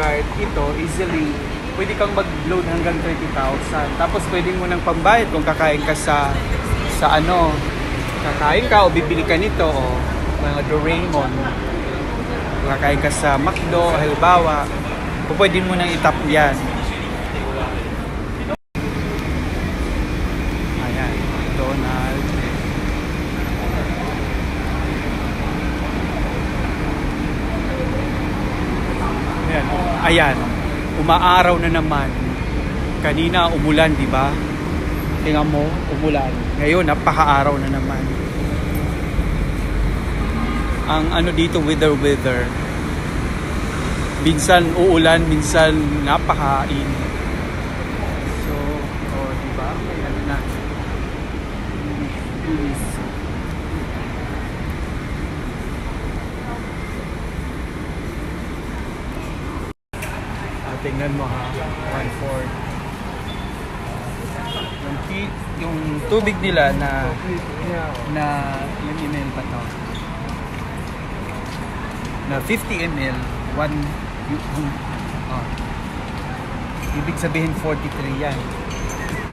card, ito, easily, pwede kang mag-load hanggang 30,000. Tapos pwede mo nang pambayad kung kakain ka sa ano, kakain ka o bibili ka nito o mga Doraemon. Kung kakain ka sa McDo, halimbawa, pwede mo nang itap yan. Ayan, Donald. Ayan, umaaraw na naman. Kanina umulan, di ba? Tingnan mo, umulan. Ngayon, napaka-araw na naman. Ang ano dito, weather. Minsan uulan, minsan napaka-init. So, oh, di ba? Ayan na. Tingnan mo ha, 1/4. Yung tubig nila na yung ml pa to? Na 50 ml, ibig sabihin 43 yan.